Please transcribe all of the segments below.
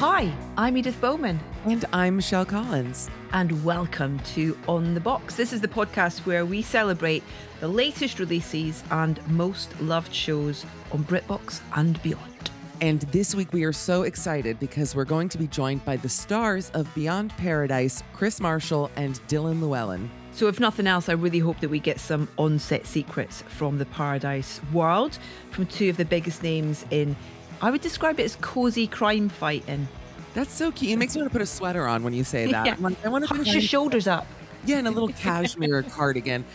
Hi, I'm Edith Bowman. And I'm Michelle Collins. And welcome to On the Box. This is the podcast where we celebrate the latest releases and most loved shows on BritBox and beyond. And this week we are so excited because we're going to be joined by the stars of Beyond Paradise, Kris Marshall and Dylan Llewellyn. So if nothing else, I really hope that we get some on-set secrets from the Paradise world from two of the biggest names in, I would describe it as cozy crime fighting. That's so cute. It makes me want to put a sweater on when you say that. Yeah. I want to hunch your shoulders up. Yeah, and a little cashmere cardigan.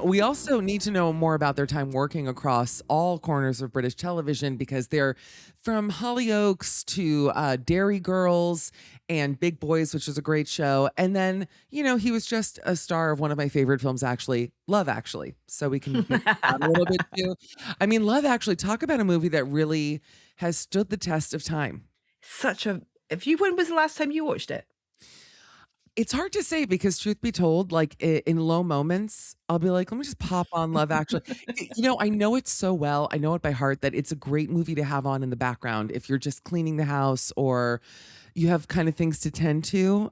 We also need to know more about their time working across all corners of British television because they're from Hollyoaks to Dairy Girls and Big Boys, which was a great show. And then, you know, he was just a star of one of my favorite films, actually, Love Actually. So we can get that a little bit too. I mean, Love Actually, talk about a movie that really has stood the test of time. When was the last time you watched it? It's hard to say because truth be told, like in low moments, I'll be like, let me just pop on Love Actually. You know, I know it so well. I know it by heart that it's a great movie to have on in the background if you're just cleaning the house or you have kind of things to tend to.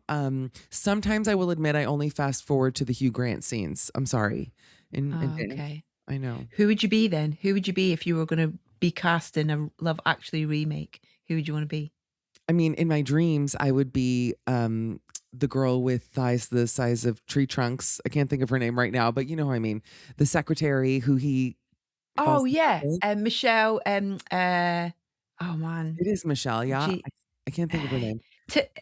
Sometimes I will admit I only fast forward to the Hugh Grant scenes. I'm sorry. Okay. I know. Who would you be then? Who would you be if you were going to be cast in a Love Actually remake? Who would you want to be? I mean, in my dreams, I would be the girl with thighs the size of tree trunks. I can't think of her name right now, but you know who I mean. The secretary who he. Oh yeah, Michelle. Oh man, it is Michelle. Yeah, I can't think of her name.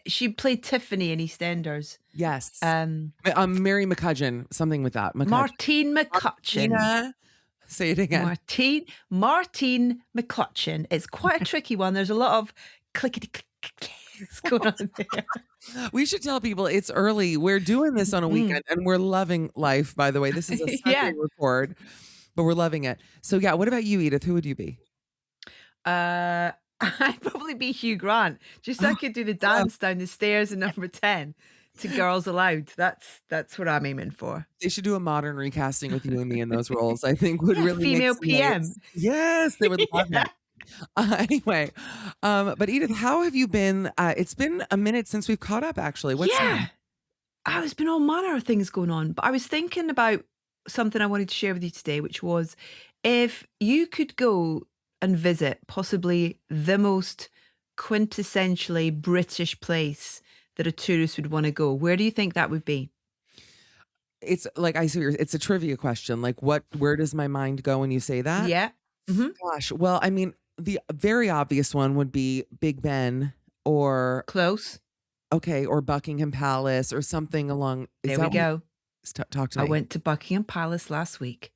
She played Tiffany in EastEnders. Yes. Mary McCudgeon, something with that. Martine McCutcheon. Martina. Say it again. Martine McCutcheon. It's quite a tricky one. There's a lot of clickety click going on there. We should tell people it's early. We're doing this on a weekend and we're loving life, by the way. This is a Sunday record, but we're loving it. So yeah, what about you, Edith? Who would you be? I'd probably be Hugh Grant. Just so I could do the dance down the stairs in number 10 to Girls Aloud. That's what I'm aiming for. They should do a modern recasting with you and me in those roles. I think would really female make PM. Noise. Yes, they would love that. Anyway, but Edith, how have you been? It's been a minute since we've caught up, actually. There's been all manner of things going on, but I was thinking about something I wanted to share with you today, which was if you could go and visit possibly the most quintessentially British place that a tourist would want to go, where do you think that would be? It's like, it's a trivia question. Like where does my mind go when you say that? Yeah. Mm-hmm. Gosh. Well, I mean, the very obvious one would be Big Ben or close. Okay. Or Buckingham Palace or something along. There we go. Talk to me. I went to Buckingham Palace last week.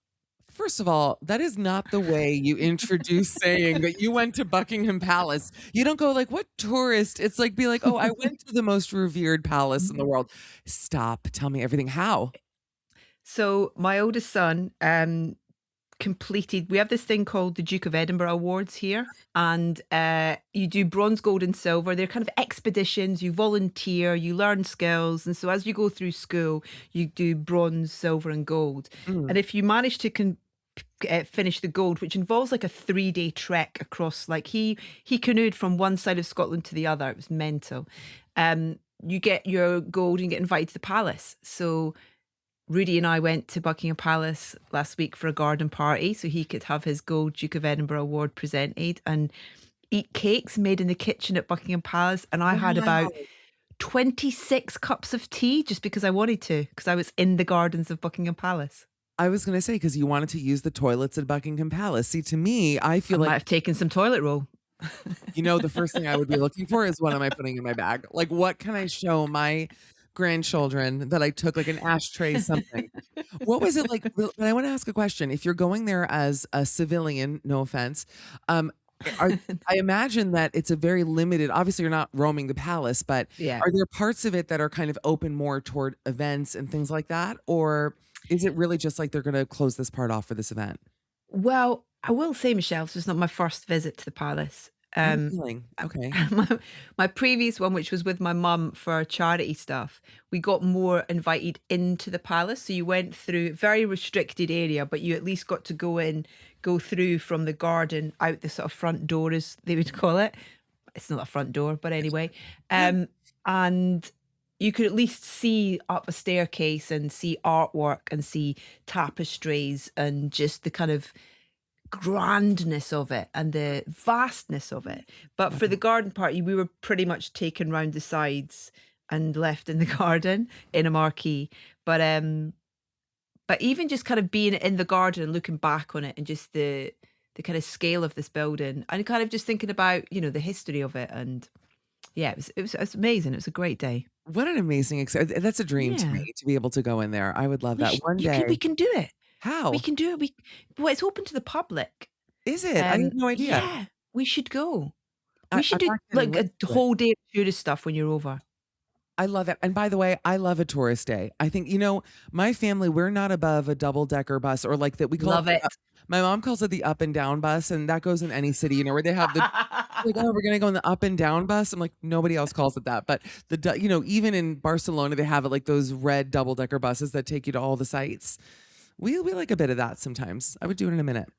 First of all, that is not the way you introduce saying that you went to Buckingham Palace. You don't go like, what tourist? It's like, be like, oh, I went to the most revered palace in the world. Stop. Tell me everything. How? So my oldest son, we have this thing called the Duke of Edinburgh Awards here, and you do bronze, gold and silver. They're kind of expeditions. You volunteer, you learn skills, and so as you go through school you do bronze, silver and gold. And if you manage to finish the gold, which involves like a 3-day trek across, like he canoed from one side of Scotland to the other, it was mental. You get your gold and you get invited to the palace. So Rudy and I went to Buckingham Palace last week for a garden party so he could have his gold Duke of Edinburgh award presented and eat cakes made in the kitchen at Buckingham Palace. And I had about 26 cups of tea just because I wanted to, because I was in the gardens of Buckingham Palace. I was going to say, because you wanted to use the toilets at Buckingham Palace. See, to me, I might have taken some toilet roll. You know, the first thing I would be looking for is what am I putting in my bag? Like, what can I show my grandchildren that I took, like an ashtray, something. What was it like? But I want to ask a question. If you're going there as a civilian, no offense, I imagine that it's a very limited, obviously you're not roaming the palace, but are there parts of it that are kind of open more toward events and things like that? Or is it really just like they're going to close this part off for this event? Well, I will say, Michelle, this was not my first visit to the palace. Okay. My previous one, which was with my mum for charity stuff, we got more invited into the palace. So you went through a very restricted area, but you at least got to go through from the garden out the sort of front door, as they would call it, it's not a front door, but anyway. And you could at least see up a staircase and see artwork and see tapestries and just the kind of grandness of it and the vastness of it. But for the garden party, we were pretty much taken round the sides and left in the garden in a marquee. But even just kind of being in the garden and looking back on it and just the kind of scale of this building and kind of just thinking about, the history of it. And yeah, it was amazing. It was a great day. What an amazing experience. That's a dream to me, to be able to go in there. I would love that one day. We can do it. How? We can do it. Well, it's open to the public. Is it? I had no idea. Yeah, we should go. We should do like a whole day of tourist stuff when you're over. I love it. And by the way, I love a tourist day. I think, my family, we're not above a double-decker bus or like that. We call it. My mom calls it the up and down bus, and that goes in any city, where they have the like, oh, we're gonna go in the up and down bus. I'm like, nobody else calls it that, but even in Barcelona, they have it like those red double-decker buses that take you to all the sites. We like a bit of that sometimes. I would do it in a minute.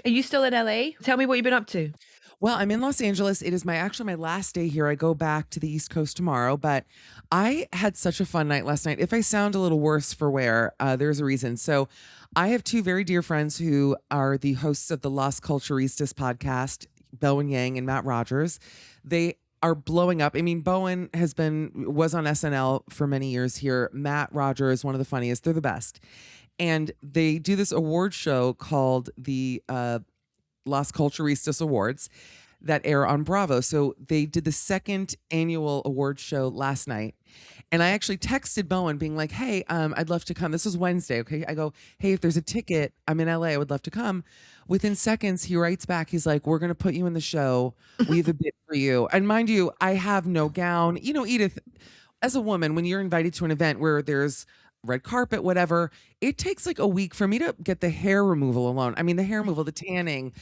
Are you still in LA? Tell me what you've been up to. Well, I'm in Los Angeles. It is my last day here. I go back to the East Coast tomorrow, but I had such a fun night last night. If I sound a little worse for wear, there's a reason. So I have two very dear friends who are the hosts of the Las Culturistas podcast, Bowen Yang and Matt Rogers. They are blowing up. I mean, Bowen was on SNL for many years here. Matt Rogers is one of the funniest. They're the best. And they do this award show called the Las Culturistas Awards that air on Bravo. So they did the second annual award show last night. And I actually texted Bowen being like, hey, I'd love to come. This was Wednesday, okay? I go, hey, if there's a ticket, I'm in LA, I would love to come. Within seconds, he writes back. He's like, we're going to put you in the show. We have a bit for you. And mind you, I have no gown. Edith, as a woman, when you're invited to an event where there's red carpet, whatever, it takes like a week for me to get the hair removal alone. I mean, the hair removal, the tanning,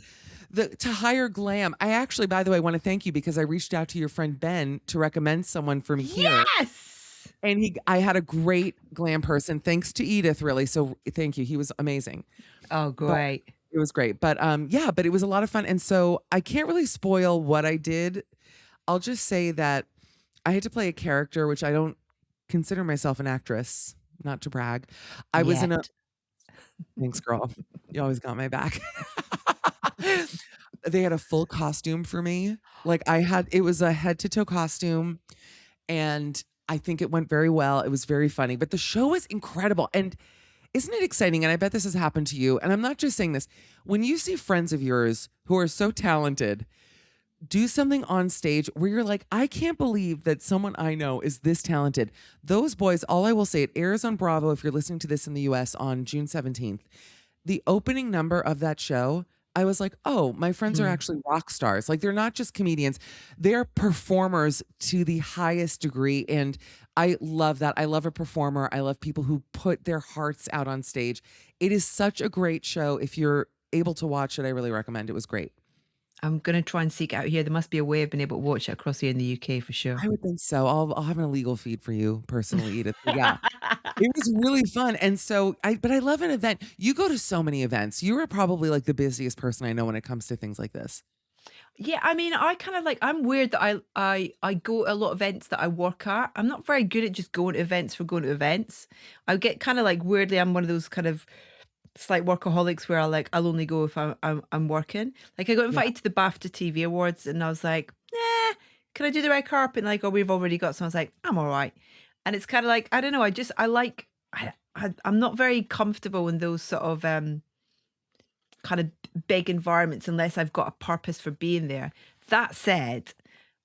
to hire glam. I actually, by the way, want to thank you because I reached out to your friend Ben to recommend someone for me here. Yes. And I had a great glam person, thanks to Edith, really. So thank you. He was amazing. Oh, great. It was great. But but it was a lot of fun. And so I can't really spoil what I did. I'll just say that I had to play a character, which I don't consider myself an actress, not to brag. I was in a... Thanks, girl. You always got my back. They had a full costume for me. Like it was a head to toe costume. And I think it went very well. It was very funny, but the show was incredible. And isn't it exciting? And I bet this has happened to you. And I'm not just saying this. When you see friends of yours who are so talented do something on stage where you're like, I can't believe that someone I know is this talented. Those boys, all I will say, it airs on Bravo if you're listening to this in the US on June 17th. The opening number of that show, I was like, oh, my friends are actually rock stars. Like, they're not just comedians. They're performers to the highest degree. And I love that. I love a performer. I love people who put their hearts out on stage. It is such a great show. If you're able to watch it, I really recommend it. It was great. I'm going to try and seek it out here. There must be a way of being able to watch it across here in the UK for sure. I would think so. I'll have an illegal feed for you personally, Edith. But yeah, it was really fun. And so but I love an event. You go to so many events. You are probably like the busiest person I know when it comes to things like this. Yeah, I mean, I kind of I'm weird that I go to a lot of events that I work at. I'm not very good at just going to events for going to events. I get kind of like weirdly, I'm one of those kind of slight workaholics where I'll only go if I'm working. Like I got invited to the BAFTA TV Awards and I was like, nah, can I do the red carpet? And like, oh, we've already got some. I was like, I'm all right. And it's kind of like, I don't know. I'm not very comfortable in those sort of kind of big environments unless I've got a purpose for being there. That said,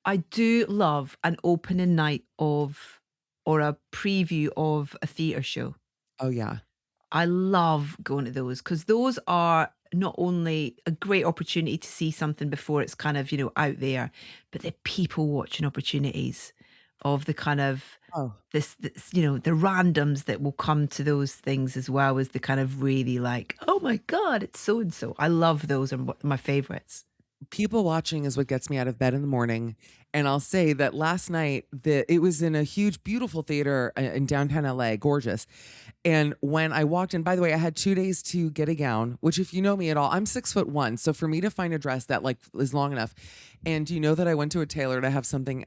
I do love an opening night or a preview of a theatre show. Oh yeah. I love going to those because those are not only a great opportunity to see something before it's kind of, out there, but the people watching opportunities of the kind of this, the randoms that will come to those things as well as the kind of really like, oh my God, it's so-and-so. I love those are my favorites. people watching is what gets me out of bed in the morning. And I'll say that last night, it was in a huge, beautiful theater in downtown LA, gorgeous. And when I walked in, by the way, I had 2 days to get a gown, which if you know me at all, I'm 6'1". So for me to find a dress that like is long enough. And you know that I went to a tailor to have something,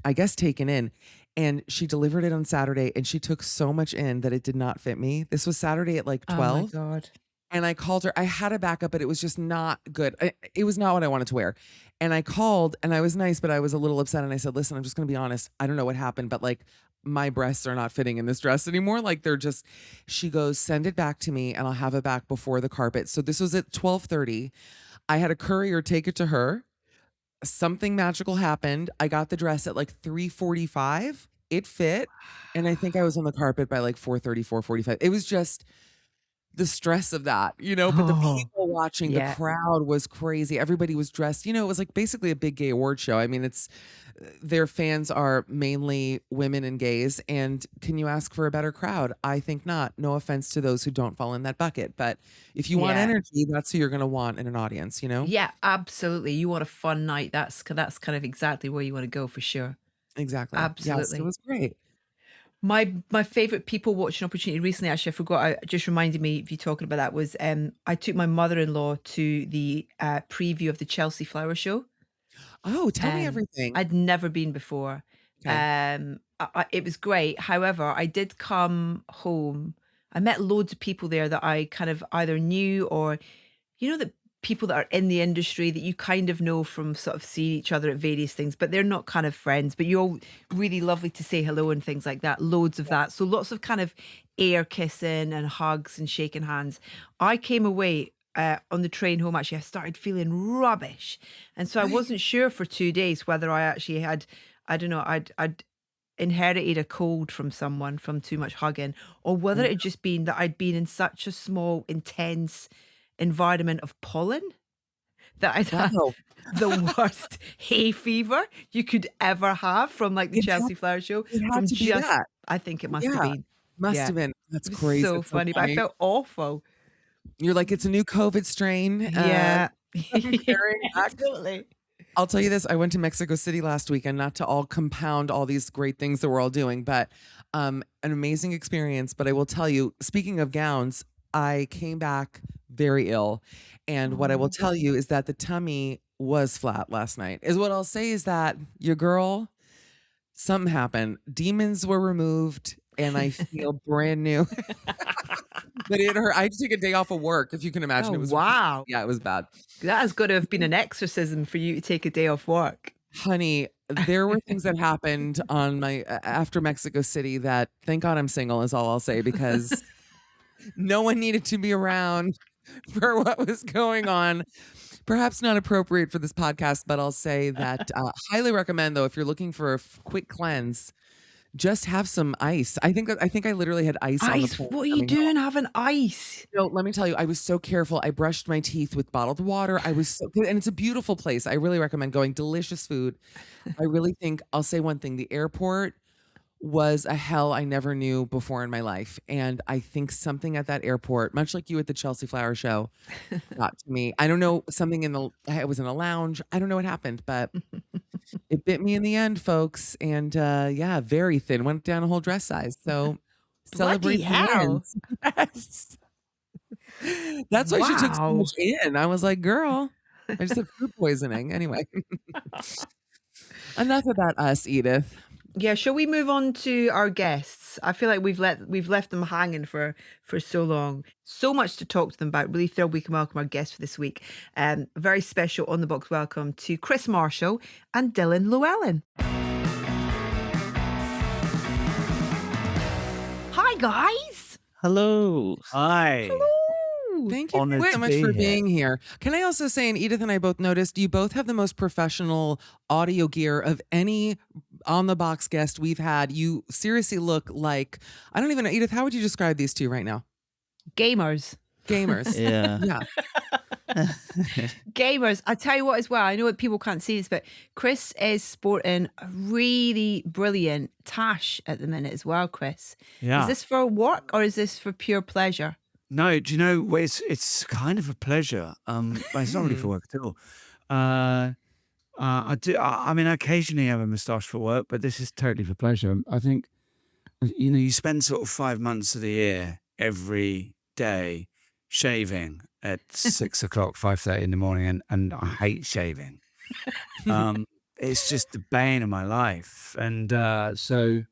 I guess, taken in. And she delivered it on Saturday and she took so much in that it did not fit me. This was Saturday at like 12. Oh my God. And I called her. I had a backup, but it was just not good. It was not what I wanted to wear. And I called and I was nice, but I was a little upset. And I said, listen, I'm just going to be honest. I don't know what happened, but like my breasts are not fitting in this dress anymore. Like they're just, she goes, send it back to me and I'll have it back before the carpet. So this was at 12:30. I had a courier take it to her. Something magical happened. I got the dress at like 3:45. It fit. And I think I was on the carpet by like 4:30, 4:45. It was just the stress of that, but the people watching, the crowd was crazy. Everybody was dressed, it was like basically a big gay award show. I mean, their fans are mainly women and gays. And can you ask for a better crowd? I think not. No offense to those who don't fall in that bucket. But if you want energy, that's who you're going to want in an audience, Yeah, absolutely. You want a fun night. That's kind of exactly where you want to go for sure. Exactly. Absolutely. Yes, it was great. My favorite people watching opportunity recently, actually, I forgot, I just reminded me of you talking about that, was I took my mother-in-law to the preview of the Chelsea Flower Show. Oh, tell me everything. I'd never been before. Okay. It was great. However, I did come home. I met loads of people there that I kind of either knew or, the people that are in the industry that you kind of know from sort of seeing each other at various things, but they're not kind of friends, but you're all really lovely to say hello and things like that. Loads of that. So lots of kind of air kissing and hugs and shaking hands. I came away on the train home. Actually, I started feeling rubbish. And so I wasn't sure for 2 days whether I actually had, I don't know, I'd inherited a cold from someone from too much hugging, or whether it had just been that I'd been in such a small, intense environment of pollen that I'd had the worst hay fever you could ever have from like the Chelsea Flower Show. From just, I think it must have been. Must have been. That's crazy. So funny, but I felt awful. You're like, it's a new COVID strain. Yeah. Absolutely. I'll tell you this. I went to Mexico City last weekend, not to all compound all these great things that we're all doing, but an amazing experience. But I will tell you, speaking of gowns, I came back very ill. And what I will tell you is that the tummy was flat last night. Is what I'll say is that your girl, something happened. Demons were removed and I feel brand new. But it hurt. I had to take a day off of work, if you can imagine. Oh, It was wow. Yeah, it was bad. That has got to have been an exorcism for you to take a day off work. Honey, there were things that happened on my after Mexico City that thank God I'm single is all I'll say, because no one needed to be around for what was going on. Perhaps not appropriate for this podcast, but I'll say that highly recommend, though, if you're looking for a quick cleanse, just have some ice. I think I literally had ice on the plane. What are you doing having ice? No, let me tell you, I was so careful. I brushed my teeth with bottled water. I was so good. And it's a beautiful place. I really recommend going. Delicious food. I really think, I'll say one thing. The airport was a hell I never knew before in my life. And I think something at that airport, much like you at the Chelsea Flower Show, got to me. I don't know, I was in a lounge. I don't know what happened, but it bit me in the end, folks. And very thin. Went down a whole dress size. So celebrate the wins. Yes. That's why she took so much in. I was like, girl, I just had food poisoning. Anyway. Enough about us, Edith. Yeah, shall we move on to our guests? I feel like we've left them hanging for so long. So much to talk to them about. Really thrilled we can welcome our guests for this week. Very special on the box welcome to Kris Marshall and Dylan Llewellyn. Hi guys. Hello. Hi. Hello. Thank you Honored so to much be for here. being here. Can I also say, and Edith and I both noticed, you both have the most professional audio gear of any on the box guest we've had. You seriously look like, I don't even know, Edith, how would you describe these two right now? Gamers. Gamers. Yeah. Yeah. Gamers. I tell you what as well, I know that people can't see this, but Kris is sporting a really brilliant tash at the minute as well, Kris. Yeah. Is this for work or is this for pure pleasure? No, do you know, well, it's kind of a pleasure. But it's not really for work at all. I do. I mean, occasionally I have a moustache for work, but this is totally for pleasure. I think, you spend sort of 5 months of the year every day shaving at 6 o'clock, 5:30 in the morning, and I hate shaving. It's just the bane of my life, and so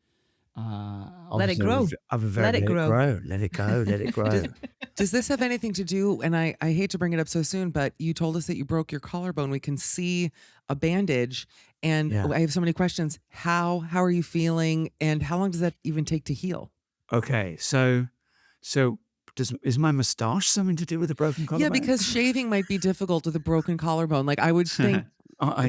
Let it obviously grow. I have a very Let it grow. let it go, let it grow. Does this have anything to do, and I hate to bring it up so soon, but you told us that you broke your collarbone. We can see a bandage, and Yeah. I have so many questions. How are you feeling, and how long does that even take to heal? Okay, so is my moustache something to do with a broken collarbone? Yeah, because shaving might be difficult with a broken collarbone. Like I would think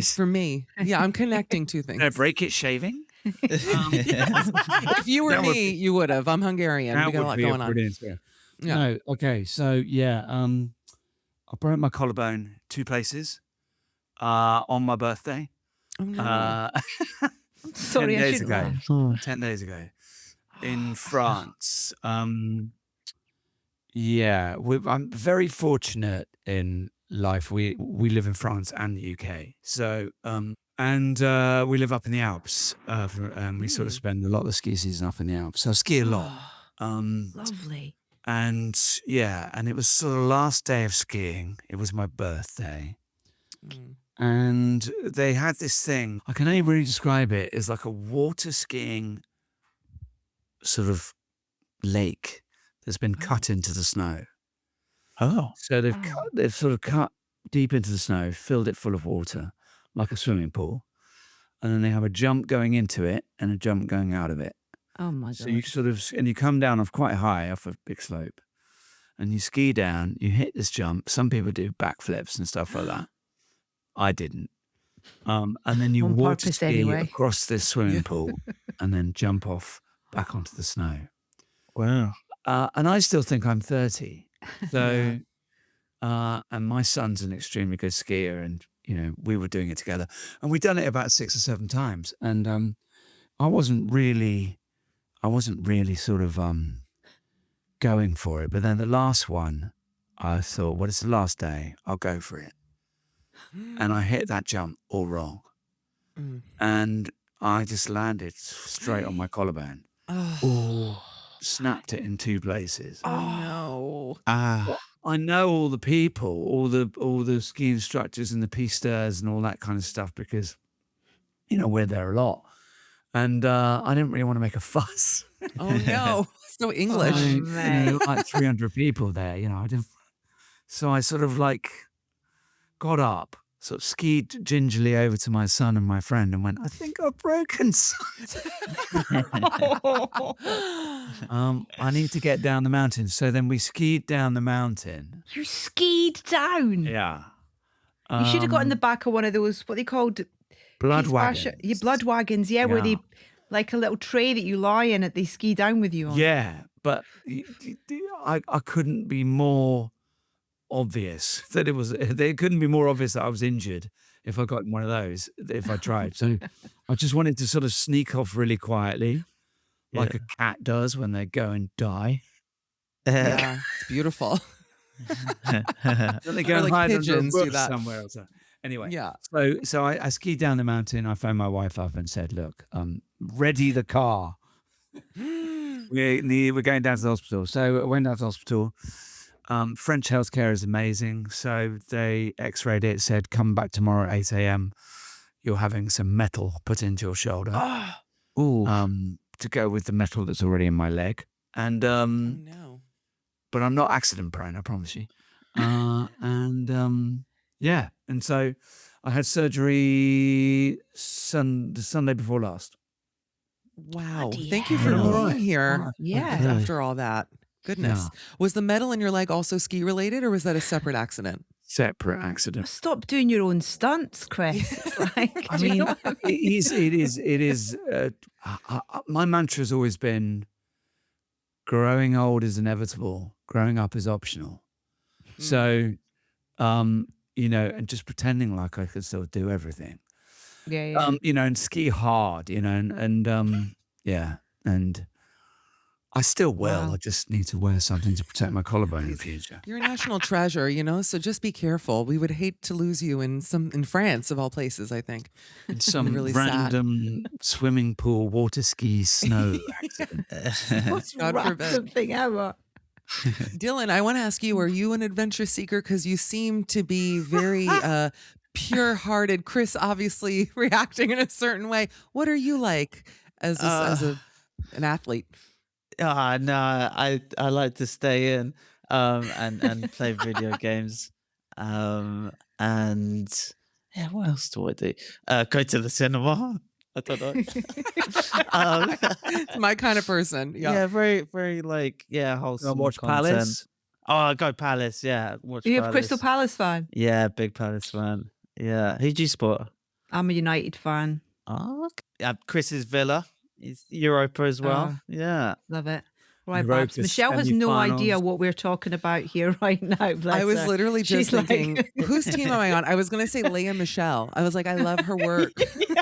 for me. Yeah, I'm connecting two Did I things. break it shaving? If you were That would me, you would have. I'm Hungarian. We That got a would lot be a going on. brilliant experience. Yeah. No, okay, so yeah, I broke my collarbone 2 places on my birthday. Oh no. I'm sorry, 10 I days shouldn't ago. laugh. 10 days ago in France. Yeah, I'm very fortunate in life. We live in France and the UK. So and we live up in the Alps. We sort of spend a lot of the ski season up in the Alps. So I ski a lot. Lovely. And yeah, and it was sort of last day of skiing. It was my birthday. And they had this thing, I can only really describe it as like a water skiing sort of lake that's been cut into the snow. Oh. So they've sort of cut deep into the snow, filled it full of water, like a swimming pool. And then they have a jump going into it and a jump going out of it. Oh my So God. you sort of, and you come down off quite high off a big slope and you ski down, you hit this jump. Some people do backflips and stuff like that. I didn't. And then you On water purpose ski anyway. across this swimming pool and then jump off back onto the snow. Wow. And I still think I'm 30. So, and my son's an extremely good skier and, we were doing it together and we'd done it about 6 or 7 times. And I wasn't really sort of going for it. But then the last one, I thought, well, it's the last day. I'll go for it. And I hit that jump all wrong. And I just landed straight on my collarbone. Oh Snapped it in 2 places. no. I know all the people, all the ski instructors and the pisteurs and all that kind of stuff because, we're there a lot. And I didn't really want to make a fuss. Oh no. So English. Like 300 people there, I didn't. So I sort of got up, sort of skied gingerly over to my son and my friend and went, I think I've broken something. I need to get down the mountain. So then we skied down the mountain. You skied down. Yeah. You should have got in the back of one of those, what they called Blood Kris wagons. Marshall- Yeah, blood wagons, where Yeah. they, like a little tray that you lie in it, they ski down with you on. Yeah, but I couldn't be more obvious that it was. They couldn't be more obvious that I was injured if I got in one of those. If I tried, so I just wanted to sort of sneak off really quietly, like a cat does when they go and die. Yeah, it's beautiful. Then they go Or and like hide under a pigeons do bush that. somewhere else. Anyway, Yeah. So I skied down the mountain. I phoned my wife up and said, "Look, ready the car. We're going down to the hospital." So I went down to the hospital. French healthcare is amazing. So they x-rayed it, said, come back tomorrow at 8 a.m. You're having some metal put into your shoulder to go with the metal that's already in my leg. And No. but I'm not accident prone, I promise you. And so I had surgery the Sunday before last. Wow. Bloody Thank you for hell. being here. Yeah. Okay. After all that. Goodness. Was the metal in your leg also ski related or was that a separate accident? Separate accident. Stop doing your own stunts, Kris. It's like, I do you mean, know what I mean? it is. My mantra has always been, growing old is inevitable. Growing up is optional. So, and just pretending like I could still do everything. Yeah. And ski hard. And I still will. Wow. I just need to wear something to protect my collarbone in the future. You're a national treasure, so just be careful. We would hate to lose you in France of all places, I think. In some really sad. random swimming pool, water ski, snow accident. Most God forbid. random thing ever. Dylan, I want to ask you, are you an adventure seeker? Because you seem to be very pure-hearted. Kris obviously reacting in a certain way. What are you like as an athlete? No, I like to stay in and play video games. And yeah, what else do I do? Go to the cinema. I don't know. It's my kind of person. Yeah, very, very wholesome watch content. Palace? Oh, I go Palace. Yeah, watch. Are you a Palace. Crystal Palace fan? Yeah, big Palace fan. Yeah, who do you support? I'm a United fan. Oh, okay. Chris's Villa. It's Europa as well. Yeah. Love it. Right, Europa Babs. Michelle has no idea semi-finals. what we're talking about here right now. Bless I was her. literally just She's like- thinking, whose team am I on? I was going to say Leah Michelle. I was like, I love her work.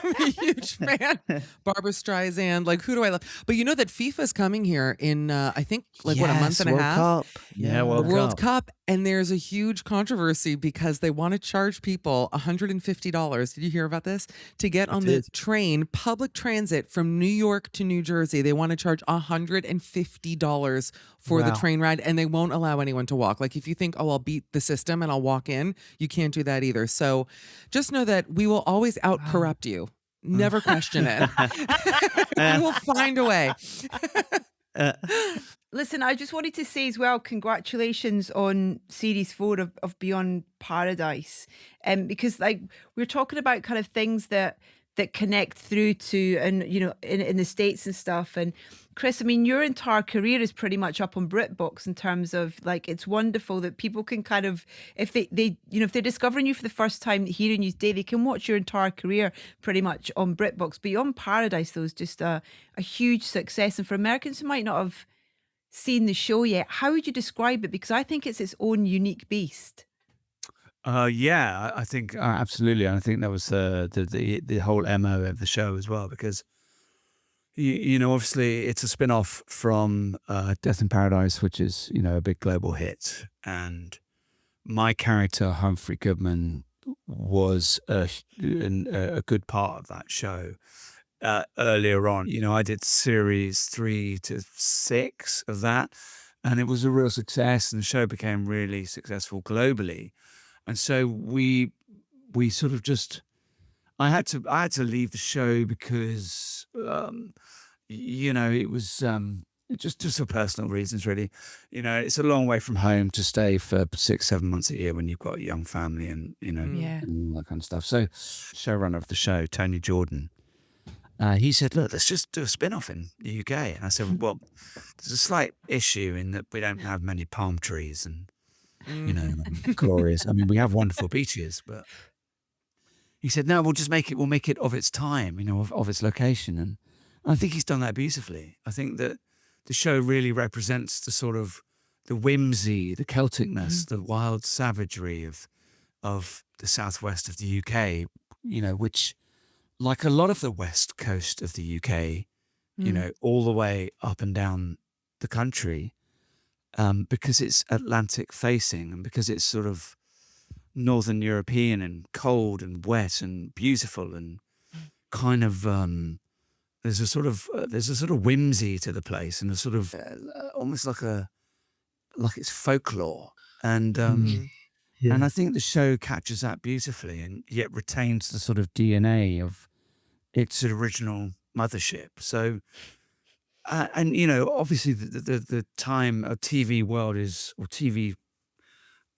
I'm a huge fan. Barbara Streisand. Like, who do I love? But you know that FIFA's coming here in, I think, a month and a World half? Cup. Yeah, The World World Cup. Cup, and there's a huge controversy because they want to charge people $150. Did you hear about this? To get on the did. train, public transit from New York to New Jersey, they want to charge $150 for the Wow. train ride, and they won't allow anyone to walk. Like if you think, oh, I'll beat the system and I'll walk in, you can't do that either. So just know that we will always out corrupt you. Never question it. We will find a way. Listen, I just wanted to say as well, congratulations on series 4 of Beyond Paradise. Because like we're talking about kind of things that connect through to, and in the States and stuff. And Kris, I mean, your entire career is pretty much up on BritBox in terms of like, it's wonderful that people can kind of, if they if they're discovering you for the first time, hearing you today, they can watch your entire career pretty much on BritBox. Beyond Paradise, though, is just a huge success. And for Americans who might not have seen the show yet, how would you describe it? Because I think it's its own unique beast. Yeah, I think absolutely. And I think that was the whole MO of the show as well, because obviously it's a spin-off from Death in Paradise, which is a big global hit, and my character Humphrey Goodman was a good part of that show. Earlier on, I did series 3 to 6 of that, and it was a real success, and the show became really successful globally. And so we sort of just, I had to leave the show because it was just for personal reasons, really. It's a long way from home to stay for 6-7 months a year when you've got a young family and Yeah. and all that kind of stuff. So showrunner of the show, Tony Jordan, he said, look, let's just do a spin-off in the UK. And I said, well, there's a slight issue in that we don't have many palm trees and glorious. I mean, we have wonderful beaches, but he said, no, we'll make it of its time, of its location. And I think he's done that beautifully. I think that the show really represents the sort of the whimsy, the Celticness, the wild savagery of the southwest of the UK, which, like a lot of the west coast of the UK, all the way up and down the country, because it's Atlantic facing and because it's sort of Northern European and cold and wet and beautiful and kind of there's a sort of whimsy to the place and a sort of almost like it's folklore, and and I think the show captures that beautifully and yet retains the sort of DNA of its original mothership. So and obviously the time of TV world TV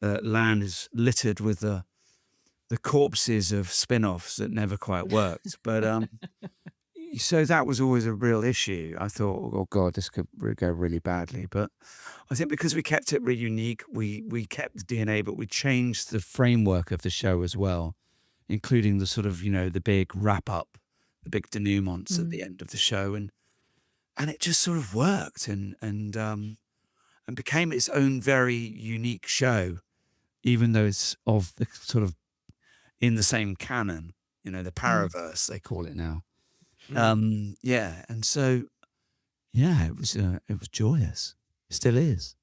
land is littered with the corpses of spin-offs that never quite worked, but so that was always a real issue. I thought, oh God, this could go really badly. But I think because we kept it really unique, we kept the DNA, but we changed the framework of the show as well, including the sort of, the big wrap up, the big denouements at the end of the show. And it just sort of worked and became its own very unique show, even though it's of the sort of in the same canon, the Paraverse, they call it now. And so, yeah, it was joyous. It still is.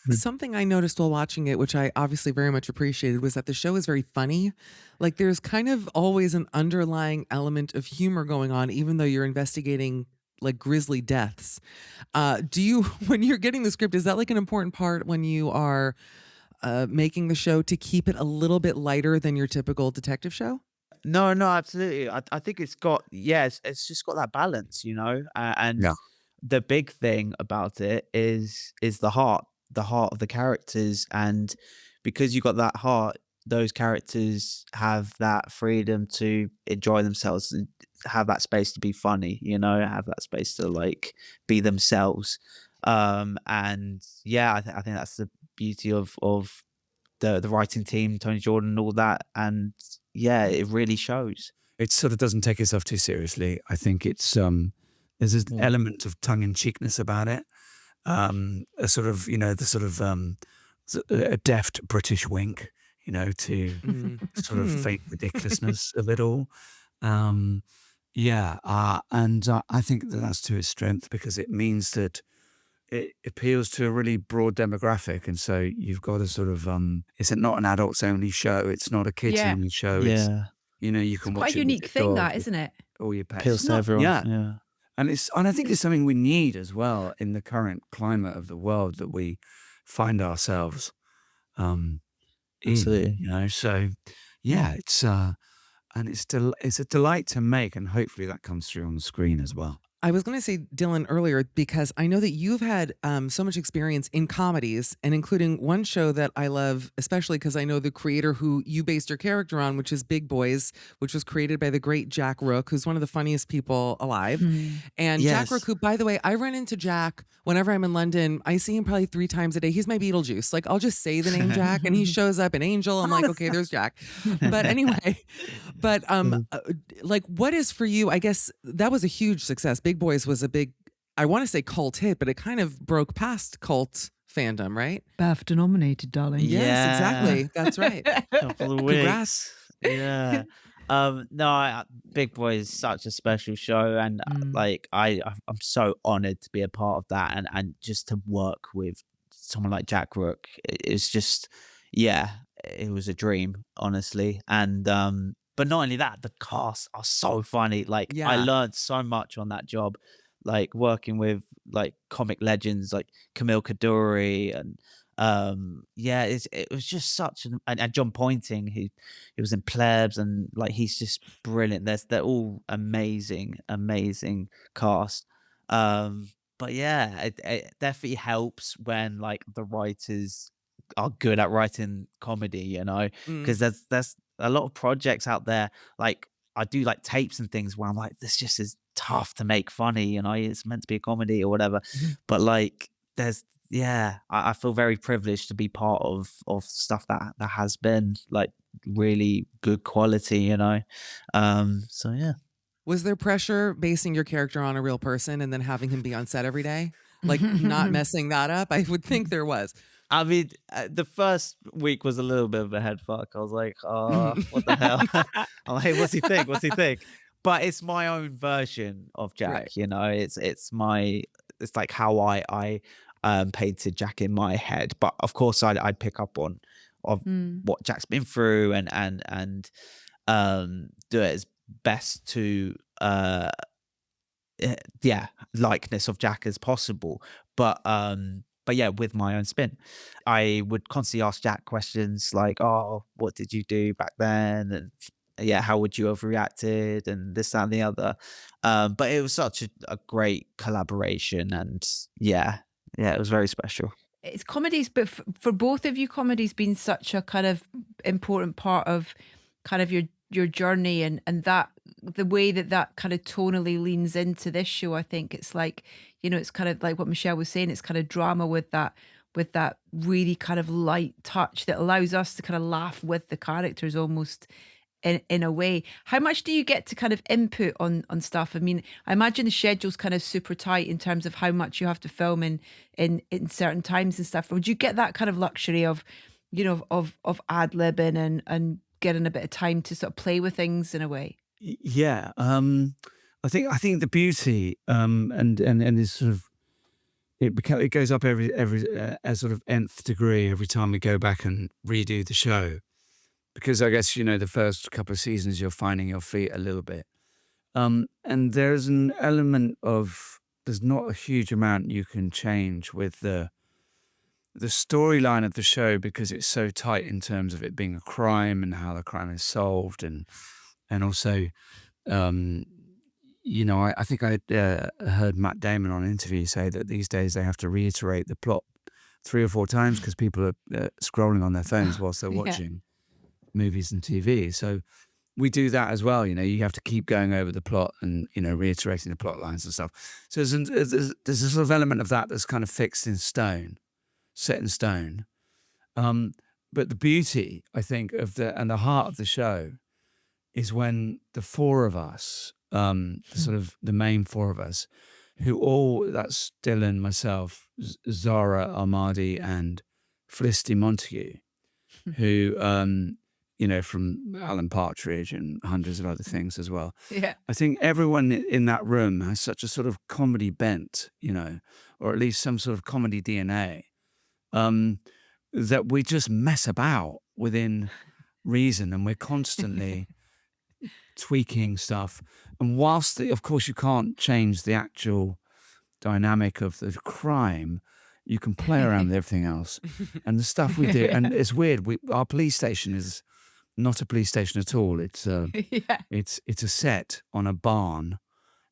Something I noticed while watching it, which I obviously very much appreciated, was that the show is very funny. Like there's kind of always an underlying element of humor going on, even though you're investigating like grisly deaths. Do you, when you're getting the script, is that like an important part when you are making the show to keep it a little bit lighter than your typical detective show? No, no, absolutely. I think it's got, it's just got that balance, and Yeah. the big thing about it is the heart of the characters, and because you got that heart, those characters have that freedom to enjoy themselves and have that space to be funny, have that space to like be themselves. And yeah, I think that's the beauty of the writing team, Tony Jordan, and all that, and yeah, it really shows. It sort of doesn't take itself too seriously. I think it's there's this Yeah. element of tongue in cheekness about it. A sort of, the sort of a deft British wink, to sort of fake ridiculousness of it all. Yeah, and I think that that's to its strength because it means that it appeals to a really broad demographic, and so you've got a sort of it's not an adults only show. It's not a kids Yeah. only show. It's Yeah, you can It's watch quite a it with unique your thing, dog, that, with isn't it? all your pets. appeals It's to not- everyone. Yeah, Yeah. and I think it's something we need as well in the current climate of the world that we find ourselves in. Absolutely. So yeah, it's and it's a delight to make, and hopefully that comes through on the screen as well. I was going to say, Dylan, earlier, because I know that you've had so much experience in comedies, and including one show that I love, especially because I know the creator who you based your character on, which is Big Boys, which was created by the great Jack Rook, who's one of the funniest people alive. And Jack Yes. Rook, who, by the way, I run into Jack whenever I'm in London. I see him probably 3 times a day. He's my Beetlejuice. Like, I'll just say the name Jack, and he shows up in Angel. I'm like, okay, there's Jack. But anyway, like, what is for you? I guess that was a huge success. Big Boys was a big, I want to say cult hit, but it kind of broke past cult fandom, right? BAFTA nominated, darling. Yes, Yeah. exactly. That's right. Couple of Congrats. weeks. Yeah. No, Big Boy is such a special show, and like I'm so honored to be a part of that, and just to work with someone like Jack Rook. It's just, yeah, it was a dream, honestly. And but not only that, the cast are so funny. Like I Yeah. learned so much on that job, like working with like comic legends like Camille Kaduri and yeah, it was just such an, and John Pointing, who he was in Plebs, and like he's just brilliant. They're all amazing cast. But yeah, it definitely helps when like the writers are good at writing comedy, Mm. because there's a lot of projects out there. Like I do like tapes and things where I'm like, this just is tough to make funny, it's meant to be a comedy or whatever. But like there's, yeah, I feel very privileged to be part of stuff that has been like really good quality, so yeah. Was there pressure basing your character on a real person and then having him be on set every day? Like not messing that up? I would think there was. I mean, the first week was a little bit of a head fuck. I was like, oh, what the hell? I'm like, hey, what's he think? What's he think? But it's my own version of Jack, Right. it's like how I painted Jack in my head. But of course I'd pick up on what Jack's been through and do it as best to likeness of Jack as possible. But yeah, with my own spin. I would constantly ask Jack questions like, oh, what did you do back then? And yeah, how would you have reacted? And this, that, and the other. But it was such a great collaboration, and yeah, it was very special. It's comedies, but for both of you, comedy's been such a kind of important part of kind of your journey, and that the way that kind of tonally leans into this show. I think it's like, it's kind of like what Michelle was saying. It's kind of drama with that really kind of light touch that allows us to kind of laugh with the characters almost in a way. How much do you get to kind of input on stuff? I mean, I imagine the schedule's kind of super tight in terms of how much you have to film in certain times and stuff. Or would you get that kind of luxury of, of ad-libbing and getting a bit of time to sort of play with things in a way? Yeah. I think the beauty and this sort of it goes up every a sort of nth degree every time we go back and redo the show, because I guess the first couple of seasons you're finding your feet a little bit, and there's an element of there's not a huge amount you can change with the storyline of the show, because it's so tight in terms of it being a crime and how the crime is solved, and also I think I heard Matt Damon on an interview say that these days they have to reiterate the plot 3 or 4 times because people are scrolling on their phones whilst they're watching movies and TV. So we do that as well. You have to keep going over the plot and reiterating the plot lines and stuff. So there's a sort of element of that that's kind of fixed in stone, set in stone. But the beauty, I think, of the heart of the show is when the 4 of us, sort of the main 4 of us, that's Dylan, myself, Zara Armadi, and Felicity Montague, who, from Alan Partridge and hundreds of other things as well. Yeah. I think everyone in that room has such a sort of comedy bent, or at least some sort of comedy DNA, that we just mess about within reason, and we're constantly tweaking stuff. And whilst, of course, you can't change the actual dynamic of the crime, you can play around with everything else. And the stuff we do, and it's weird. Our police station is not a police station at all. It's it's a set on a barn,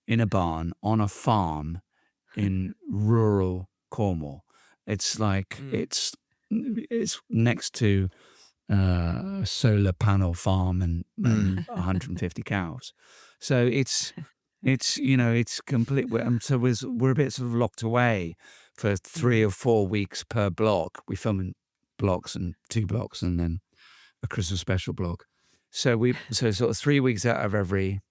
in a barn on a farm in rural Cornwall. It's like it's next to a solar panel farm and 150 cows. So it's complete. So we're a bit sort of locked away for 3 or 4 weeks per block. We film in blocks, and 2 blocks, and then a Christmas special block. So sort of 3 weeks out of every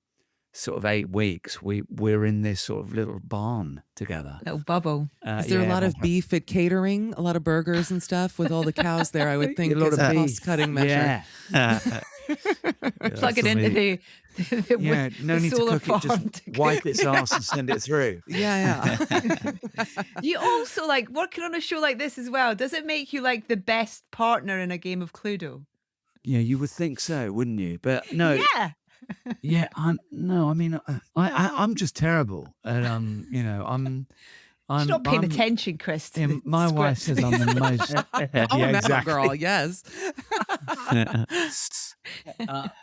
sort of 8 weeks, we're in this sort of little barn together. Little bubble. Is there a lot of beef at catering? A lot of burgers and stuff with all the cows there? I would think a lot of cost-cutting measure. Yeah. Plug it into the no need to solar cook it. farm Just wipe its ass and send it through. Yeah. You also like working on a show like this as well. Does it make you like the best partner in a game of Cluedo? Yeah, you would think so, wouldn't you? But no. Yeah. Yeah, I'm just terrible. And I'm She's not paying attention, Kris. To the my wife script. says I'm the most. Exactly. Girl, yes.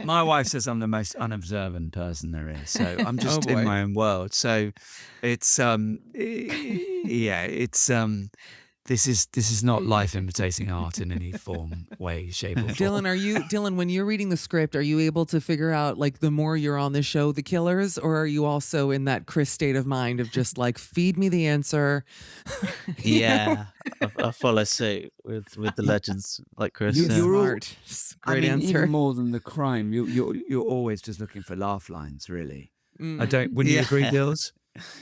My wife says I'm the most unobservant person there is. So I'm just in my own world. So it's this is not life imitating art in any form, way, shape, or form. Dylan, when you're reading the script, are you able to figure out, like, the more you're on the show, the killers, or are you also in that Kris state of mind of just like, feed me the answer? Yeah, I follow suit with the legends like Kris. You're Smart. Great answer. Even more than the crime, you're always just looking for laugh lines, really. Wouldn't you agree, Dills?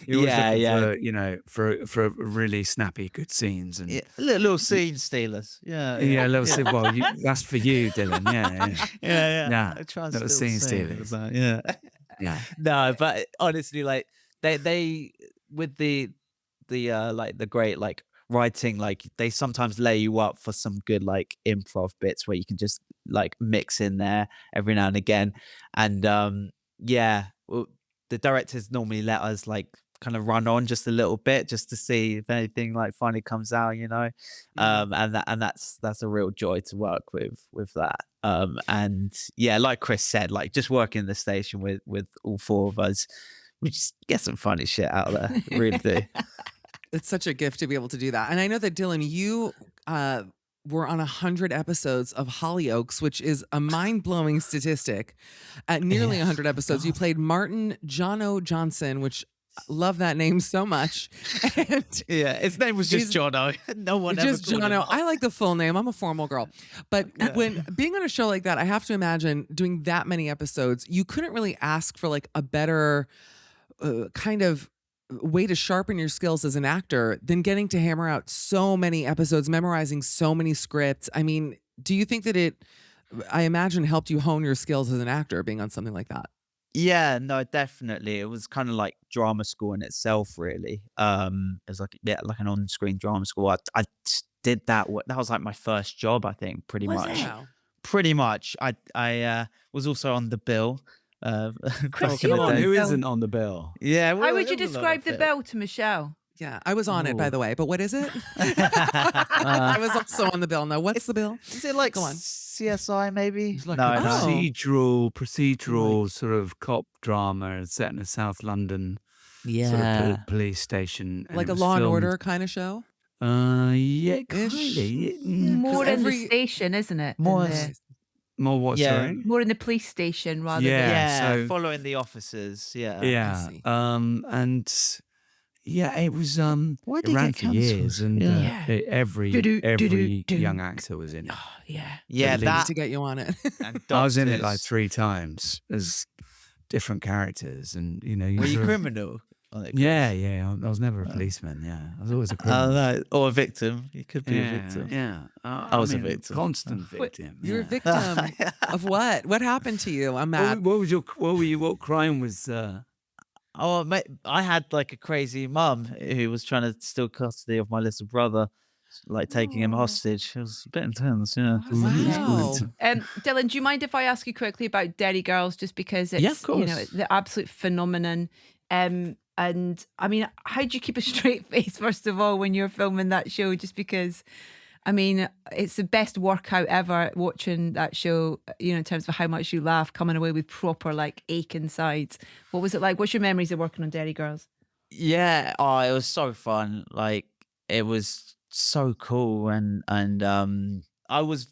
You're always looking for really snappy, good scenes and little scene stealers. Little scene. Well, that's for you, Dylan. Yeah. I try and little steal scene scenes, stealers. yeah. No, but honestly, like they with the like the great like writing, like they sometimes lay you up for some good like improv bits where you can just like mix in there every now and again, and the directors normally let us like kind of run on just a little bit just to see if anything like funny comes out, and that's a real joy to work with that. And yeah, like Kris said, like just working the station with all 4 of us, we just get some funny shit out of there. Really do. It's such a gift to be able to do that. And I know that, Dylan, you were on 100 episodes of Hollyoaks, which is a mind-blowing statistic. At nearly 100 episodes, you played Martin Jono Johnson, which love that name so much. And his name was just Jono. No one just ever called Jono. him. I like the full name. I'm a formal girl. But when being on a show like that, I have to imagine doing that many episodes, you couldn't really ask for like a better kind of way to sharpen your skills as an actor than getting to hammer out so many episodes, memorizing so many scripts. I mean, do you think that I imagine, helped you hone your skills as an actor being on something like that? Yeah, no, definitely. It was kind of like drama school in itself, really. It was like like an on-screen drama school. Did that. That was like my first job, I think, pretty Was much. it? Wow. Pretty much. I was also on the bill. Chris, Oh, Back in you come the were on. on the day. Who bill. isn't on the bill? Yeah, How would you it was a lot describe of the it. bill to Michelle? Yeah, I was on it, by Oh. the way. But what is it? Uh, I was also on the bill. Now, what's the bill? is it like Go on. CSI maybe? It's like No, a no. Oh. procedural sort of cop drama set in a South London sort of Yeah. police station. And Like it a was Law and filmed, Order kind of show? yeah, kind of. Ish. More in the every- station, isn't it? than More the- More what, Yeah. sorry? more in the police station rather Yeah. than. Yeah, so- following the officers. Yeah. Yeah. see. And yeah, it was Why it did it ran get for years, cancelled? and Yeah. every Do-do-do-do-do. young actor was in it. Oh, yeah. Yeah, At Need that to get you on it. and I was in it like doctors. 3 times as different characters, and you know, Were you sort of- criminal? on it, Chris? Yeah. I was never a policeman. Yeah, I was always a criminal. No. Or a victim. You could be yeah, a victim. Yeah, I was a victim. Constant victim. You're a yeah. victim of what? What happened to you? I'm mad. What crime was? Oh, mate, I had like a crazy mum who was trying to steal custody of my little brother, like taking him hostage. It was a bit intense, yeah. Wow. Dylan, do you mind if I ask you quickly about Derry Girls, just because it's Yeah, of you know course. the absolute phenomenon? And I mean, how do you keep a straight face first of all when you're filming that show? Just because, I mean, it's the best workout ever watching that show. You know, in terms of how much you laugh, coming away with proper like aching sides. What was it like? What's your memories of working on Derry Girls? Yeah, oh, it was so fun. Like it was so cool, and I was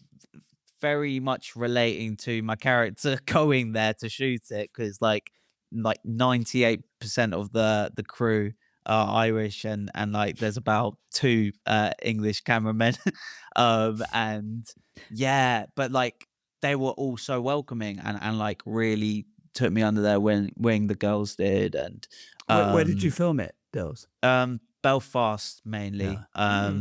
very much relating to my character going there to shoot it because like 98% of the crew are Irish, and like there's about 2 English cameramen, and yeah, but like they were all so welcoming and like really took me under their wing. The girls did, and Where did you film it, Dills? Belfast mainly. I